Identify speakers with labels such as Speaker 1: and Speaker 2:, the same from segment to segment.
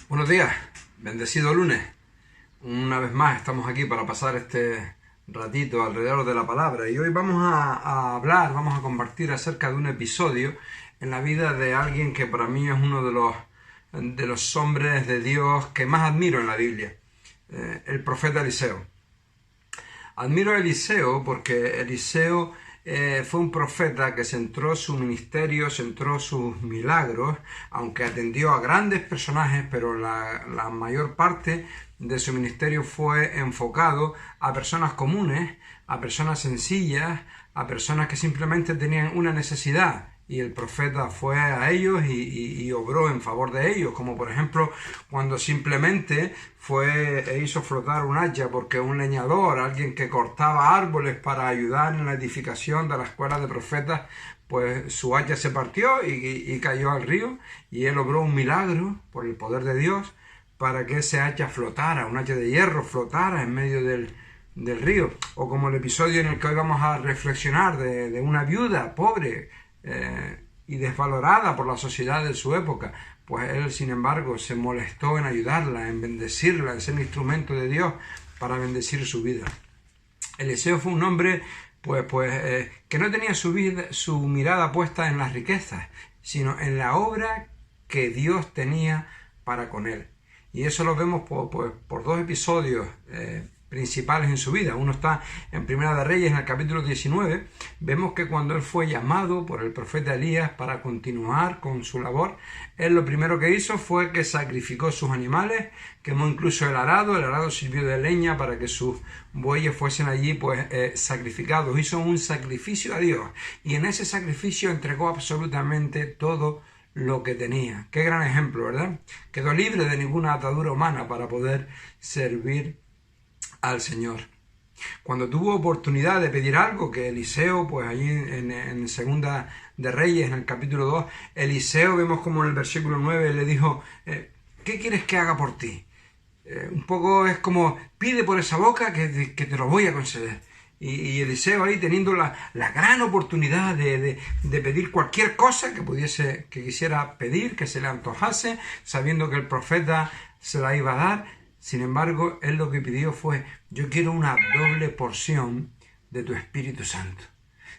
Speaker 1: Buenos días, bendecido lunes. Una vez más estamos aquí para pasar este ratito alrededor de la palabra y hoy vamos vamos a compartir acerca de un episodio en la vida de alguien que para mí es uno de los hombres de Dios que más admiro en la Biblia, el profeta Eliseo. Admiro a Eliseo porque Eliseo fue un profeta que centró su ministerio, centró sus milagros, aunque atendió a grandes personajes, pero la mayor parte de su ministerio fue enfocado a personas comunes, a personas sencillas, a personas que simplemente tenían una necesidad. Y el profeta fue a ellos y obró en favor de ellos, como por ejemplo cuando simplemente fue e hizo flotar un hacha porque un leñador, alguien que cortaba árboles para ayudar en la edificación de la escuela de profetas, pues su hacha se partió y cayó al río, y él obró un milagro por el poder de Dios para que ese hacha flotara, un hacha de hierro flotara en medio del río. O como el episodio en el que hoy vamos a reflexionar de una viuda pobre, y desvalorada por la sociedad de su época, pues él sin embargo se molestó en ayudarla, en bendecirla, en ser un instrumento de Dios para bendecir su vida. Eliseo fue un hombre que no tenía su mirada puesta en las riquezas, sino en la obra que Dios tenía para con él. Y eso lo vemos por dos episodios principales en su vida. Uno está en Primera de Reyes, en el capítulo 19. Vemos que cuando él fue llamado por el profeta Elías para continuar con su labor, él lo primero que hizo fue que sacrificó sus animales, quemó incluso el arado sirvió de leña para que sus bueyes fuesen allí sacrificados. Hizo un sacrificio a Dios y en ese sacrificio entregó absolutamente todo lo que tenía. Qué gran ejemplo, ¿verdad? Quedó libre de ninguna atadura humana para poder servir al Señor. Cuando tuvo oportunidad de pedir algo, que Eliseo, pues allí en Segunda de Reyes, en el capítulo 2, Eliseo, vemos como en el versículo 9 le dijo, ¿qué quieres que haga por ti? Un poco es como, pide por esa boca que te lo voy a conceder. Y Eliseo ahí teniendo la gran oportunidad de pedir cualquier cosa que quisiera pedir, que se le antojase, sabiendo que el profeta se la iba a dar. Sin embargo, él lo que pidió fue, yo quiero una doble porción de tu Espíritu Santo.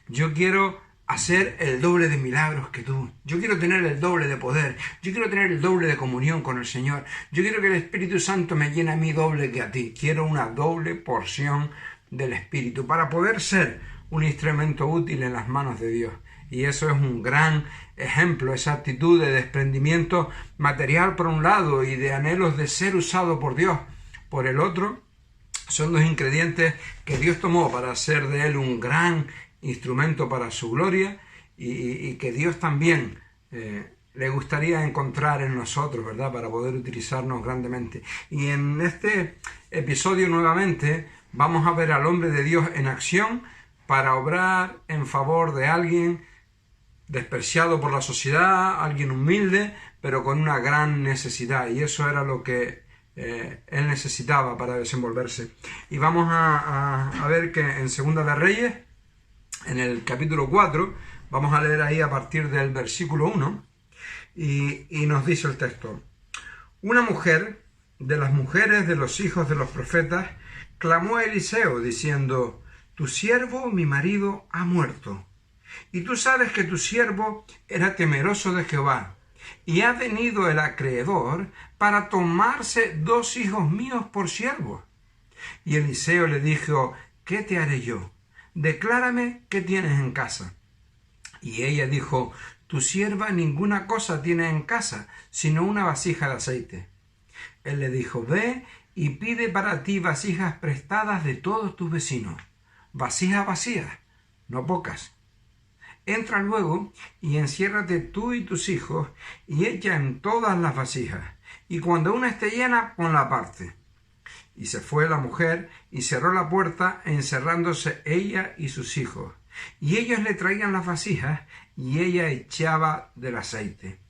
Speaker 1: Yo quiero hacer el doble de milagros que tú. Yo quiero tener el doble de poder. Yo quiero tener el doble de comunión con el Señor. Yo quiero que el Espíritu Santo me llene a mí doble que a ti. Quiero una doble porción del Espíritu para poder ser un instrumento útil en las manos de Dios. Y eso es un gran ejemplo, esa actitud de desprendimiento material por un lado y de anhelos de ser usado por Dios por el otro. Son dos ingredientes que Dios tomó para hacer de él un gran instrumento para su gloria y que Dios también le gustaría encontrar en nosotros, ¿verdad? Para poder utilizarnos grandemente. Y en este episodio nuevamente vamos a ver al hombre de Dios en acción para obrar en favor de alguien despreciado por la sociedad, alguien humilde, pero con una gran necesidad. Y eso era lo que él necesitaba para desenvolverse. Y vamos a ver que en Segunda de Reyes, en el capítulo 4, vamos a leer ahí a partir del versículo 1, y nos dice el texto: una mujer de las mujeres de los hijos de los profetas clamó a Eliseo diciendo, tu siervo, mi marido, ha muerto. Y tú sabes que tu siervo era temeroso de Jehová, y ha venido el acreedor para tomarse 2 hijos míos por siervos. Y Eliseo le dijo, ¿qué te haré yo? Declárame qué tienes en casa. Y ella dijo, tu sierva ninguna cosa tiene en casa, sino una vasija de aceite. Él le dijo, ve y pide para ti vasijas prestadas de todos tus vecinos, vasijas vacías, no pocas. Entra luego y enciérrate tú y tus hijos y echa en todas las vasijas, y cuando una esté llena, ponla aparte. Y se fue la mujer y cerró la puerta, encerrándose ella y sus hijos. Y ellos le traían las vasijas y ella echaba del aceite.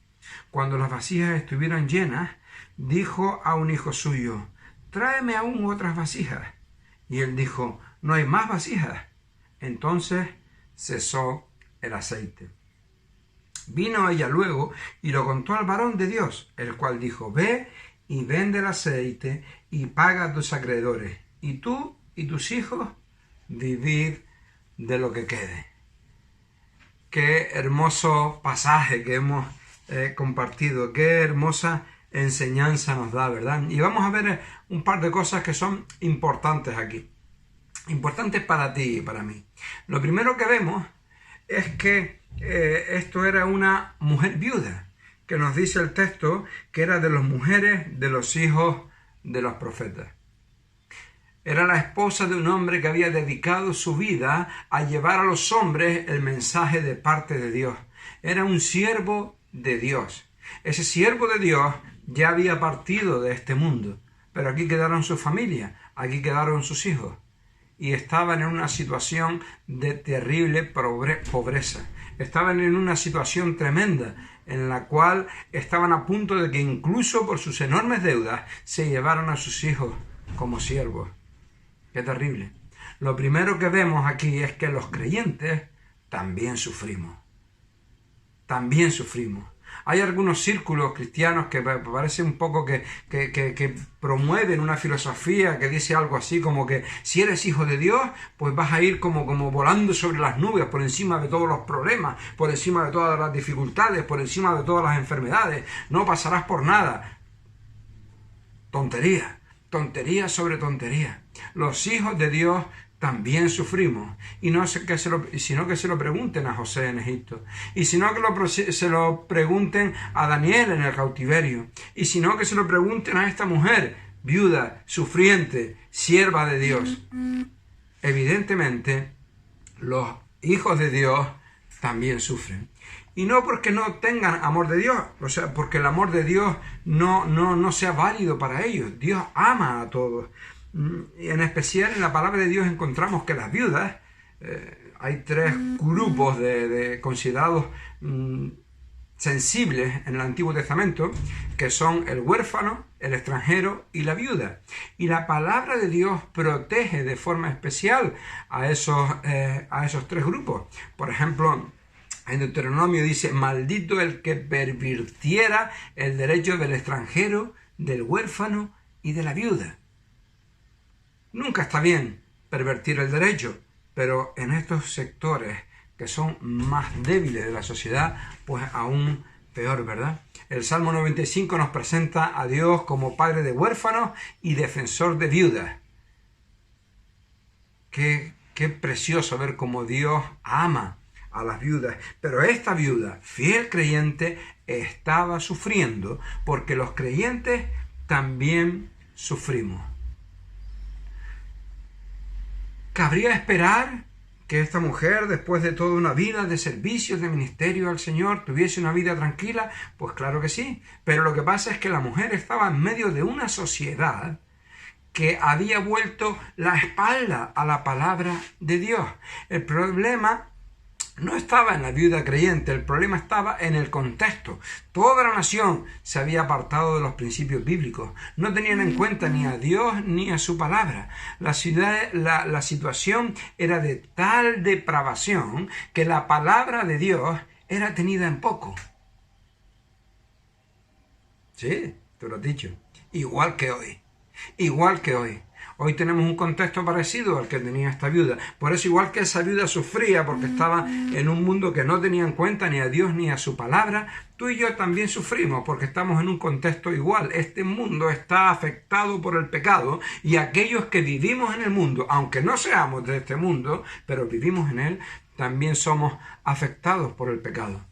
Speaker 1: Cuando las vasijas estuvieron llenas, dijo a un hijo suyo, tráeme aún otras vasijas. Y él dijo, no hay más vasijas. Entonces cesó el aceite. Vino ella luego y lo contó al varón de Dios, el cual dijo, ve y vende el aceite y paga a tus acreedores. Y tú y tus hijos vivid de lo que quede. Qué hermoso pasaje que hemos compartido, qué hermosa enseñanza nos da, ¿verdad? Y vamos a ver un par de cosas que son importantes aquí, importantes para ti y para mí. Lo primero que vemos es que esto era una mujer viuda, que nos dice el texto que era de las mujeres de los hijos de los profetas. Era la esposa de un hombre que había dedicado su vida a llevar a los hombres el mensaje de parte de Dios. Era un siervo de Dios. Ese siervo de Dios ya había partido de este mundo, pero aquí quedaron su familia, aquí quedaron sus hijos, y estaban en una situación de terrible pobreza. Estaban en una situación tremenda, en la cual estaban a punto de que incluso por sus enormes deudas se llevaran a sus hijos como siervos. ¡Qué terrible! Lo primero que vemos aquí es que los creyentes también sufrimos. También sufrimos. Hay algunos círculos cristianos que parece un poco que promueven una filosofía que dice algo así como que si eres hijo de Dios, pues vas a ir como volando sobre las nubes, por encima de todos los problemas, por encima de todas las dificultades, por encima de todas las enfermedades. No pasarás por nada. Tontería. Tontería sobre tontería. Los hijos de Dios también sufrimos, y no sino que se lo pregunten a José en Egipto, y sino que se lo pregunten a Daniel en el cautiverio, y sino que se lo pregunten a esta mujer viuda, sufriente, sierva de Dios. Evidentemente, los hijos de Dios también sufren. Y no porque no tengan amor de Dios, o sea, porque el amor de Dios no sea válido para ellos. Dios ama a todos. Y en especial en la palabra de Dios encontramos que las viudas, hay tres grupos considerados sensibles en el Antiguo Testamento, que son el huérfano, el extranjero y la viuda. Y la palabra de Dios protege de forma especial a esos tres grupos. Por ejemplo, en Deuteronomio dice: maldito el que pervirtiera el derecho del extranjero, del huérfano y de la viuda. Nunca está bien pervertir el derecho, pero en estos sectores que son más débiles de la sociedad, pues aún peor, ¿verdad? El Salmo 95 nos presenta a Dios como padre de huérfanos y defensor de viudas. Qué precioso ver cómo Dios ama a las viudas, pero esta viuda, fiel creyente, estaba sufriendo porque los creyentes también sufrimos. ¿Cabría esperar que esta mujer, después de toda una vida de servicio, de ministerio al Señor, tuviese una vida tranquila? Pues claro que sí, pero lo que pasa es que la mujer estaba en medio de una sociedad que había vuelto la espalda a la palabra de Dios. El problema no estaba en la viuda creyente, el problema estaba en el contexto. Toda la nación se había apartado de los principios bíblicos. No tenían en cuenta ni a Dios ni a su palabra. La situación era de tal depravación que la palabra de Dios era tenida en poco. Sí, te lo he dicho. Igual que hoy. Igual que hoy. Hoy tenemos un contexto parecido al que tenía esta viuda. Por eso, igual que esa viuda sufría porque estaba en un mundo que no tenía en cuenta ni a Dios ni a su palabra, tú y yo también sufrimos porque estamos en un contexto igual. Este mundo está afectado por el pecado, y aquellos que vivimos en el mundo, aunque no seamos de este mundo, pero vivimos en él, también somos afectados por el pecado.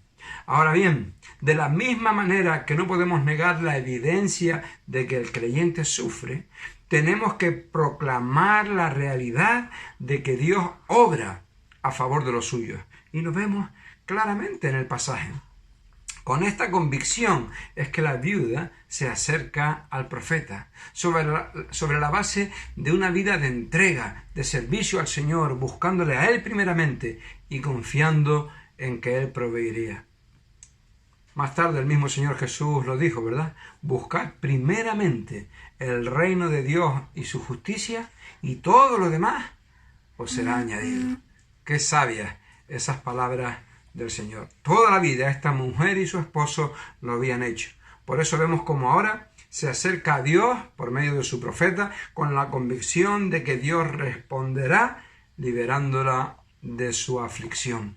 Speaker 1: Ahora bien, de la misma manera que no podemos negar la evidencia de que el creyente sufre, tenemos que proclamar la realidad de que Dios obra a favor de los suyos. Y lo vemos claramente en el pasaje. Con esta convicción es que la viuda se acerca al profeta, sobre la base de una vida de entrega, de servicio al Señor, buscándole a Él primeramente y confiando en que Él proveería. Más tarde el mismo Señor Jesús lo dijo, ¿verdad? Buscad primeramente el reino de Dios y su justicia, y todo lo demás os será añadido. Qué sabias esas palabras del Señor. Toda la vida esta mujer y su esposo lo habían hecho. Por eso vemos como ahora se acerca a Dios por medio de su profeta con la convicción de que Dios responderá liberándola de su aflicción.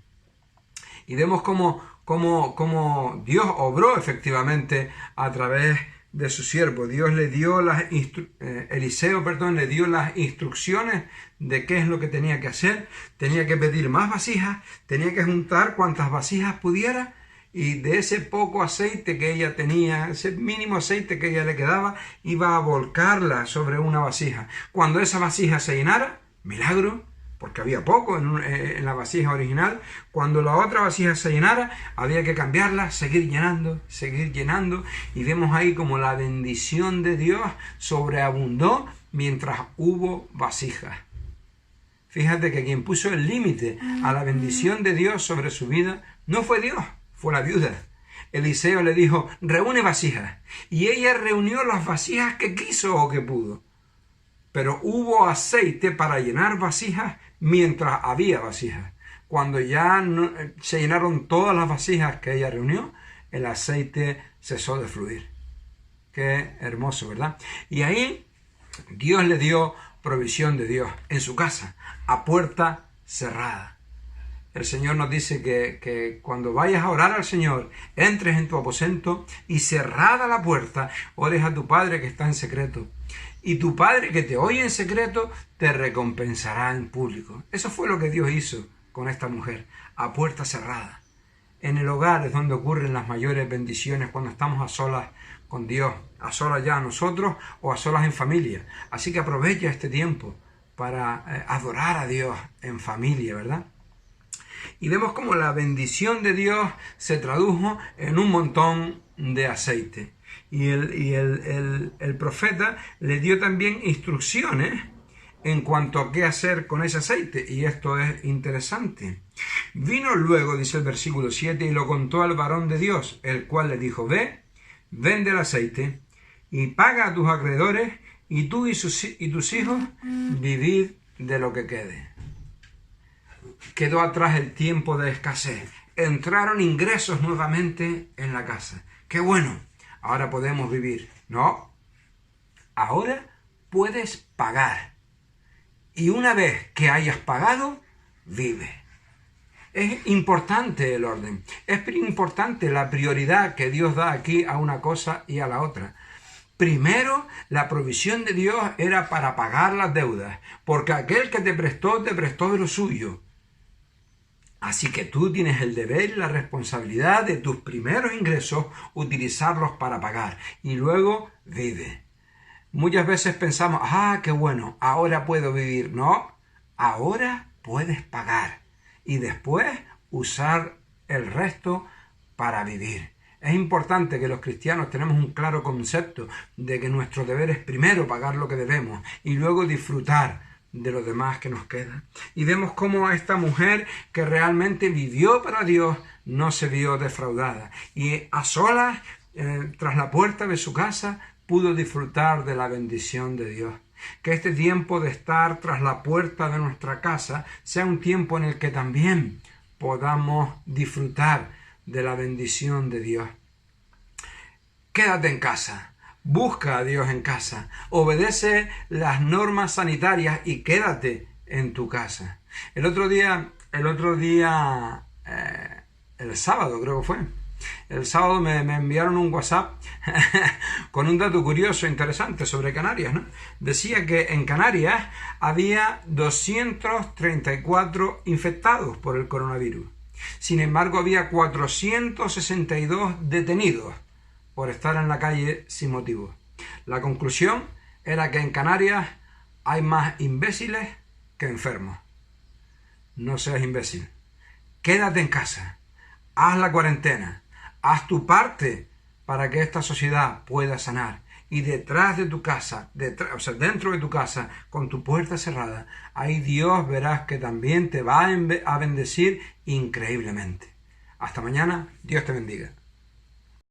Speaker 1: Y vemos cómo Dios obró efectivamente a través de su siervo. Dios le dio Eliseo le dio las instrucciones de qué es lo que tenía que hacer. Tenía que pedir más vasijas, tenía que juntar cuantas vasijas pudiera, y de ese poco aceite que ella tenía, ese mínimo aceite que ella le quedaba, iba a volcarla sobre una vasija. Cuando esa vasija se llenara, milagro, porque había poco en la vasija original. Cuando la otra vasija se llenara, había que cambiarla, seguir llenando, y vemos ahí como la bendición de Dios sobreabundó mientras hubo vasijas. Fíjate que quien puso el límite a la bendición de Dios sobre su vida no fue Dios, fue la viuda. Eliseo le dijo, reúne vasijas, y ella reunió las vasijas que quiso o que pudo. Pero hubo aceite para llenar vasijas mientras había vasijas. Cuando ya se llenaron todas las vasijas que ella reunió, el aceite cesó de fluir. Qué hermoso, ¿verdad? Y ahí Dios le dio provisión de Dios en su casa, a puerta cerrada. El Señor nos dice que cuando vayas a orar al Señor, entres en tu aposento y cerrada la puerta, ores a tu Padre que está en secreto. Y tu Padre que te oye en secreto, te recompensará en público. Eso fue lo que Dios hizo con esta mujer, a puerta cerrada. En el hogar es donde ocurren las mayores bendiciones, cuando estamos a solas con Dios, a solas ya nosotros o a solas en familia. Así que aprovecha este tiempo para adorar a Dios en familia, ¿verdad? Y vemos cómo la bendición de Dios se tradujo en un montón de aceite. Y el profeta le dio también instrucciones en cuanto a qué hacer con ese aceite. Y esto es interesante. Vino luego, dice el versículo 7, y lo contó al varón de Dios, el cual le dijo, ve, vende el aceite y paga a tus acreedores, y tú y tus hijos vivid de lo que quede. Quedó atrás el tiempo de escasez. Entraron ingresos nuevamente en la casa. ¡Qué bueno! Ahora podemos vivir. No. Ahora puedes pagar. Y una vez que hayas pagado, vive. Es importante el orden. Es importante la prioridad que Dios da aquí a una cosa y a la otra. Primero, la provisión de Dios era para pagar las deudas, porque aquel que te prestó de lo suyo. Así que tú tienes el deber y la responsabilidad de tus primeros ingresos utilizarlos para pagar, y luego vive. Muchas veces pensamos, qué bueno, ahora puedo vivir. No, ahora puedes pagar y después usar el resto para vivir. Es importante que los cristianos tenemos un claro concepto de que nuestro deber es primero pagar lo que debemos y luego disfrutar de lo demás que nos queda. Y vemos cómo esta mujer que realmente vivió para Dios no se vio defraudada. Y a solas, tras la puerta de su casa, pudo disfrutar de la bendición de Dios. Que este tiempo de estar tras la puerta de nuestra casa sea un tiempo en el que también podamos disfrutar de la bendición de Dios. Quédate en casa. Busca a Dios en casa, obedece las normas sanitarias y quédate en tu casa. El sábado creo que fue. El sábado me enviaron un WhatsApp con un dato curioso e interesante sobre Canarias, ¿no? Decía que en Canarias había 234 infectados por el coronavirus. Sin embargo, había 462 detenidos por estar en la calle sin motivo. La conclusión era que en Canarias hay más imbéciles que enfermos. No seas imbécil. Quédate en casa. Haz la cuarentena. Haz tu parte para que esta sociedad pueda sanar. Y detrás de tu casa, dentro de tu casa, con tu puerta cerrada, ahí Dios verás que también te va a bendecir increíblemente. Hasta mañana. Dios te bendiga.